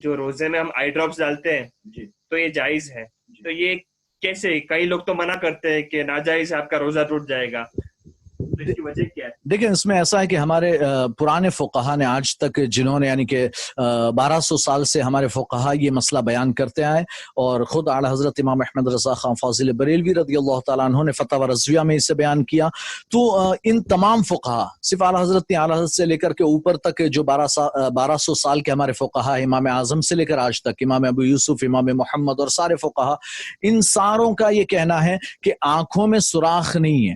جو روزے میں ہم آئی ڈراپس ڈالتے ہیں جی تو یہ جائز ہے؟ تو یہ کیسے؟ کئی لوگ تو منع کرتے ہیں کہ ناجائز ہے، آپ کا روزہ ٹوٹ جائے گا، تو اس کی وجہ کیا ہے؟ دیکھیں اس میں ایسا ہے کہ ہمارے پرانے فقہا نے آج تک جنہوں نے یعنی کہ 1200 سال سے ہمارے فقہا یہ مسئلہ بیان کرتے آئے، اور خود اعلی حضرت امام احمد رضا خان فاضل بریلوی رضی اللہ تعالیٰ عنہ نے فتاوی رضویہ میں اسے بیان کیا. تو ان تمام فقہا، صرف اعلی حضرت سے لے کر کے اوپر تک جو 1200 سال کے ہمارے فقہا، امام اعظم سے لے کر آج تک امام ابو یوسف، امام محمد اور سارے فقہا، ان ساروں کا یہ کہنا ہے کہ آنکھوں میں سوراخ نہیں ہے،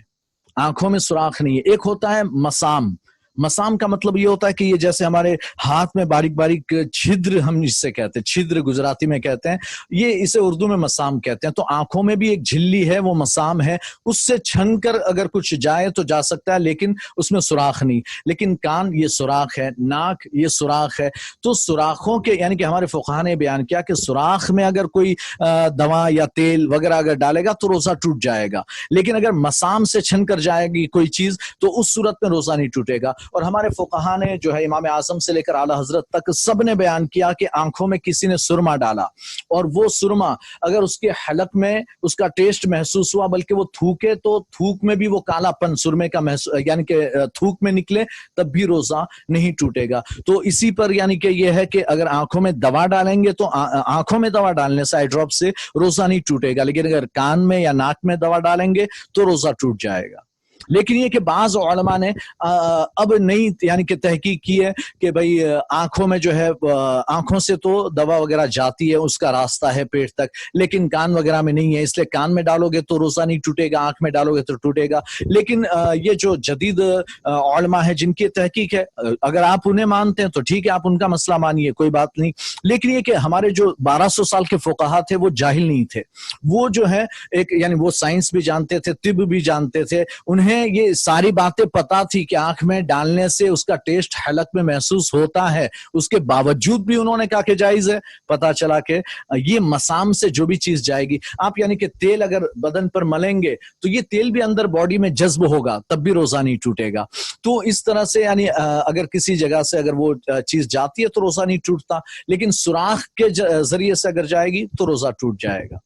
آنکھوں میں سوراخ نہیں ہے. ایک ہوتا ہے مسام. مسام کا مطلب یہ ہوتا ہے کہ یہ جیسے ہمارے ہاتھ میں باریک باریک چھدر، ہم اس سے کہتے ہیں چھدر، گجراتی میں کہتے ہیں، یہ اسے اردو میں مسام کہتے ہیں. تو آنکھوں میں بھی ایک جھلی ہے، وہ مسام ہے، اس سے چھن کر اگر کچھ جائے تو جا سکتا ہے، لیکن اس میں سوراخ نہیں. لیکن کان یہ سوراخ ہے، ناک یہ سوراخ ہے. تو سوراخوں کے یعنی کہ ہمارے فقہا نے بیان کیا کہ سوراخ میں اگر کوئی دوا یا تیل وغیرہ اگر ڈالے گا تو روزہ ٹوٹ جائے گا، لیکن اگر مسام سے چھن کر جائے گی کوئی چیز تو اس صورت میں روزہ نہیں ٹوٹے گا. اور ہمارے فقہا نے جو ہے امام اعظم سے لے کر اعلی حضرت تک سب نے بیان کیا کہ آنکھوں میں کسی نے سرما ڈالا اور وہ سرما اگر اس کے حلق میں اس کا ٹیسٹ محسوس ہوا، بلکہ وہ تھوکے تو تھوک میں بھی وہ کالا پن سرمے کا یعنی کہ تھوک میں نکلے، تب بھی روزہ نہیں ٹوٹے گا. تو اسی پر یعنی کہ یہ ہے کہ اگر آنکھوں میں دوا ڈالیں گے تو آنکھوں میں دوا ڈالنے سے، آئی ڈراپ سے، روزہ نہیں ٹوٹے گا، لیکن اگر کان میں یا ناک میں دوا ڈالیں گے تو روزہ ٹوٹ جائے گا. لیکن یہ کہ بعض علماء نے اب نئی یعنی کہ تحقیق کی ہے کہ بھئی آنکھوں میں جو ہے آنکھوں سے تو دوا وغیرہ جاتی ہے، اس کا راستہ ہے پیٹ تک، لیکن کان وغیرہ میں نہیں ہے، اس لیے کان میں ڈالو گے تو روزہ نہیں ٹوٹے گا، آنکھ میں ڈالو گے تو ٹوٹے گا. لیکن یہ جو جدید علماء ہے جن کی تحقیق ہے، اگر آپ انہیں مانتے ہیں تو ٹھیک ہے، آپ ان کا مسئلہ مانیے، کوئی بات نہیں. لیکن یہ کہ ہمارے جو 1200 سال کے فقہا تھے وہ جاہل نہیں تھے، وہ جو ہے ایک یعنی وہ سائنس بھی جانتے تھے، طب بھی جانتے تھے، انہیں یہ ساری باتیں پتا تھی کہ آنکھ میں ڈالنے سے اس کا ٹیسٹ حلق میں محسوس ہوتا ہے. اس کے باوجود بھی انہوں نے کہا کہ جائز ہے. پتا چلا کہ یہ مسام سے جو بھی چیز جائے گی، آپ یعنی کہ تیل اگر بدن پر ملیں گے تو یہ تیل بھی اندر باڈی میں جذب ہوگا، تب بھی روزہ نہیں ٹوٹے گا. تو اس طرح سے یعنی اگر کسی جگہ سے اگر وہ چیز جاتی ہے تو روزہ نہیں ٹوٹتا، لیکن سوراخ کے ذریعے سے اگر جائے گی تو روزہ ٹوٹ جائے گا.